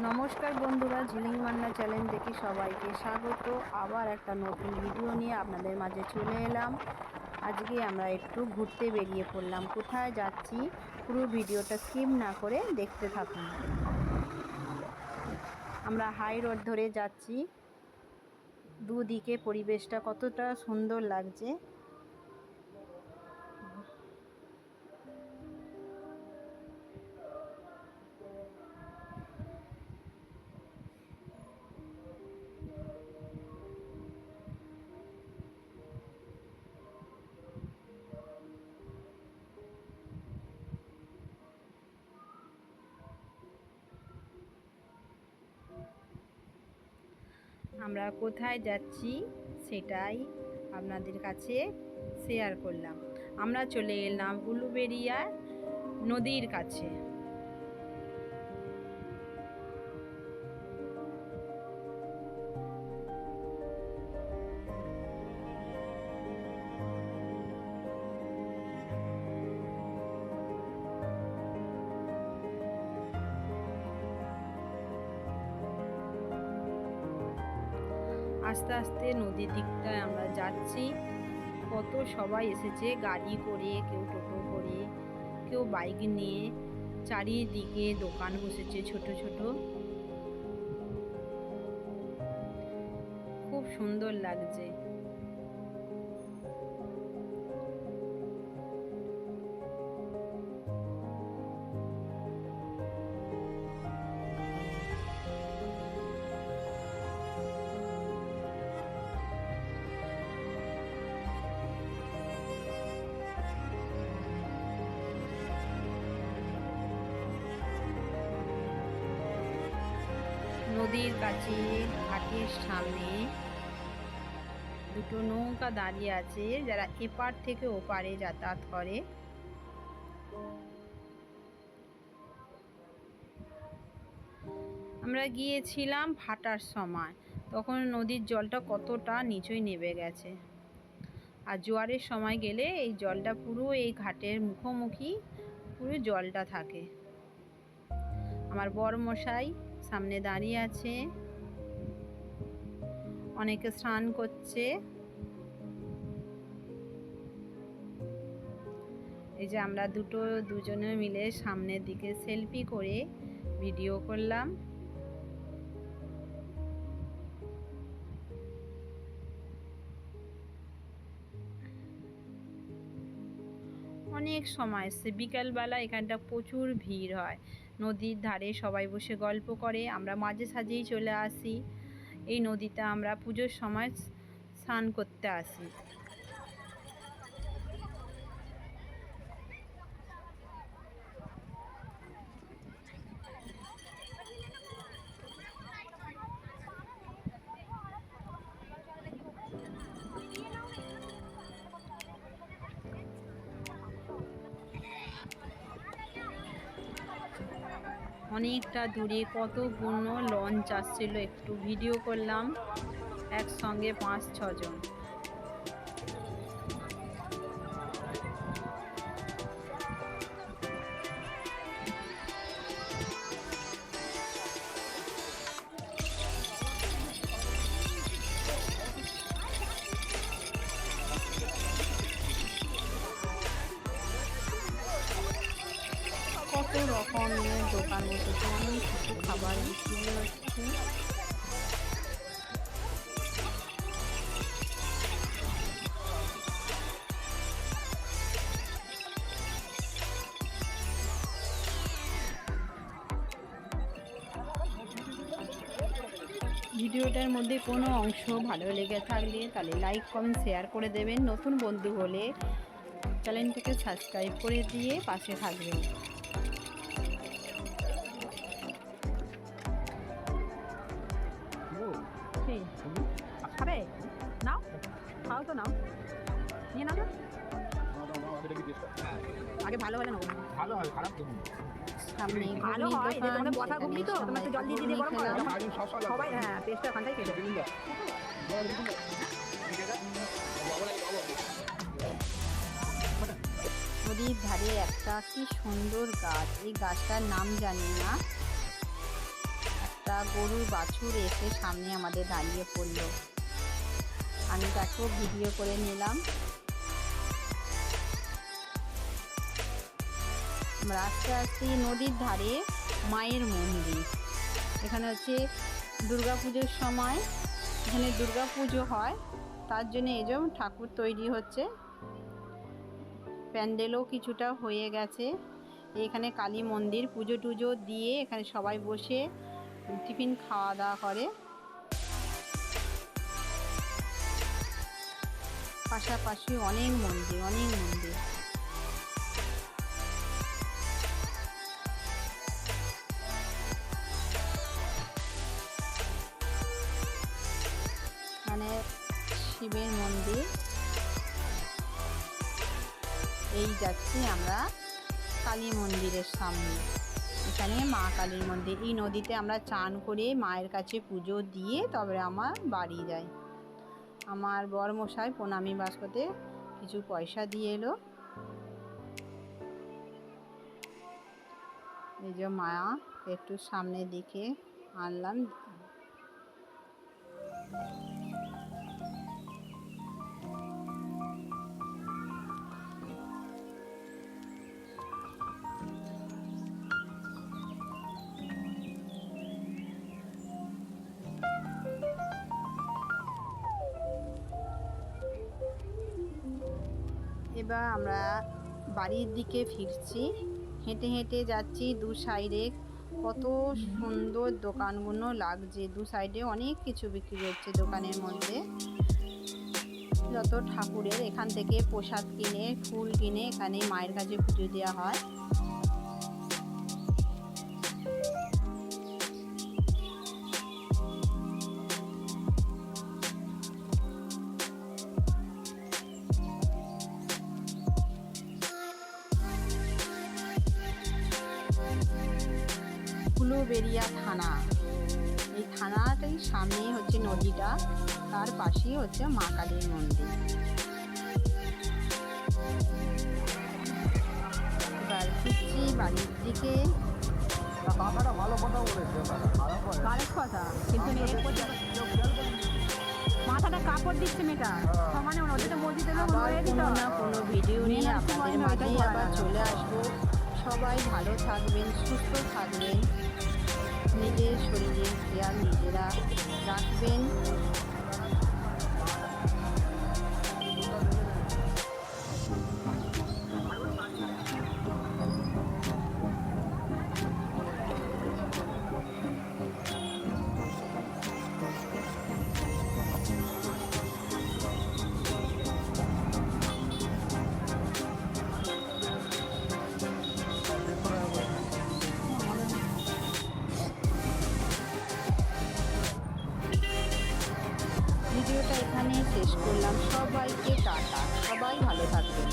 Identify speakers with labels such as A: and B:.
A: নমস্কার বন্ধুরা, ঝিলিং মান্না চ্যানেল থেকে সবাইকে স্বাগত। আবার একটা নতুন ভিডিও নিয়ে আপনাদের মাঝে চলে এলাম। আজকে আমরা একটু ঘুরতে বেরিয়ে পড়লাম। কোথায় যাচ্ছি পুরো ভিডিওটা স্কিপ না করে দেখতে থাকুন। আমরা হাই রোড ধরে যাচ্ছি, দুদিকে পরিবেশটা কতটা সুন্দর লাগছে। আমরা কোথায় যাচ্ছি সেটাই আপনাদের কাছে শেয়ার করলাম। আমরা চলে এলাম উলুবেড়িয়া নদীর কাছে। আস্তে আস্তে নদীর দিকটায় আমরা যাচ্ছি। কত সবাই এসেছে গাড়ি করে, কেউ টোটো করে, কেউ বাইক নিয়ে। চারিদিকে দোকান বসেছে ছোট ছোট, খুব সুন্দর লাগছে। নদীর কাছে ঘাটের সামনে দুটো নৌকা দাঁড়িয়ে আছে, যারা এপার থেকে ওপারে যাতায়াত করে। আমরা গিয়েছিলাম ভাটার সময়, তখন নদীর জলটা কতটা নিচুই নেমে গেছে। আর জোয়ারের সময় গেলে এই জলটা পুরো এই ঘাটের মুখোমুখি পুরো জলটা থাকে। আমার বরমশাই সামনে দাঁড়িয়ে আছে, অনেকে স্নান করছে। এই যে আমরা দুজনে মিলে সামনের দিকে সেলফি করে ভিডিও করলাম। অনেক সময় এসছে, বিকালবেলা এখানটা প্রচুর ভিড় হয়। নদীর ধারে সবাই বসে গল্প করে, আমরা মাঝে সাঝেই চলে আসি। এই নদীতে আমরা পুজোর সময় স্নান করতে আসি। অনেকটা দূরে কতগুলো লঞ্চ আসছিল, একটু ভিডিও করলাম। একসঙ্গে 5-6 জন। কত রকমের দোকান বসেছে, অনেক কিছু খাবার বিক্রি হচ্ছে। ভিডিওটার মধ্যে কোনো অংশ ভালো লেগে থাকলে তাহলে লাইক কমেন্ট শেয়ার করে দেবেন। নতুন বন্ধু হলে চ্যানেলটাকে সাবস্ক্রাইব করে দিয়ে পাশে থাকবেন। খাবে নাও, খাও তো নাও, নিয়ে নাও। আগে ভালো হলে নেবো, ভালো হয়, খারাপ তো সামনে ভালো হয়। যে তোমরা বসা ঘুগনি তো তোমরা একটু জল দিয়ে দিয়ে গরম করো সবাই। হ্যাঁ, টেস্টটা ওখানটাই খেয়ে দেবে। নদীর ধারে একটা কি সুন্দর গাছ, এই গাছটার নাম জানি না। একটা গরুর বাছুর এসে সামনে আমাদের দাঁড়িয়ে পড়লো। আমি তাকেও ভিডিও করে নিলাম। রাস্তে আসতে নদীর ধারে মায়ের মন্দির। এখানে হচ্ছে দুর্গাপুজোর সময় এখানে দুর্গাপুজো হয়, তার জন্য এরকম ঠাকুর তৈরি হচ্ছে। প্যান্ডেলও কিছুটা হয়ে গেছে। এখানে কালী মন্দির, পুজো টুজো দিয়ে এখানে সবাই বসে টিফিন খাওয়া দাওয়া করে। পাশাপাশি অনেক মন্দির। মানে শিবের মন্দির। এই যাচ্ছি আমরা কালী মন্দিরের সামনে। এখানে মা কালীর মন্দির। এই নদীতে আমরা চান করে মায়ের কাছে পুজো দিয়ে তবে আমার বাড়ি যাই। আমার বরমশাই প্রণামী বাস্কতে কিছু পয়সা দিয়ে এলো। এই যে মা একটু সামনের দিকে আনলাম। এবার আমরা বাড়ির দিকে ফিরছি। হেঁটে হেঁটে যাচ্ছি। দু সাইডে কত সুন্দর দোকানগুলো লাগছে। দু সাইডে অনেক কিছু বিক্রি হচ্ছে দোকানের মধ্যে। যত ঠাকুরের এখান থেকে প্রসাদ কিনে, ফুল কিনে এখানে মায়ের কাছে পুজো দেওয়া হয়। ফুলবেড়িয়া থানা। এই থানাটাই সামনে হচ্ছে নদীটা, তার পাশেই হচ্ছে মা কালীর মন্দির। এবার ফিরছি বাড়ির দিকে। কথা কিন্তু মাথাটা কাপড় দিচ্ছে মেয়েটা সমানে নদীতে মসজিদে কোনো না কোনো ভিডিও নিয়ে আপনাদের মাঝে আবার চলে আসবো। সবাই ভালো থাকবেন, সুস্থ থাকবেন, নিজের শরীরের খেয়াল নিজেরা রাখবেন। ভিডিওটা এখানে শেষ করলাম। সবাইকে টাটা। সবাই ভালো থাকবেন।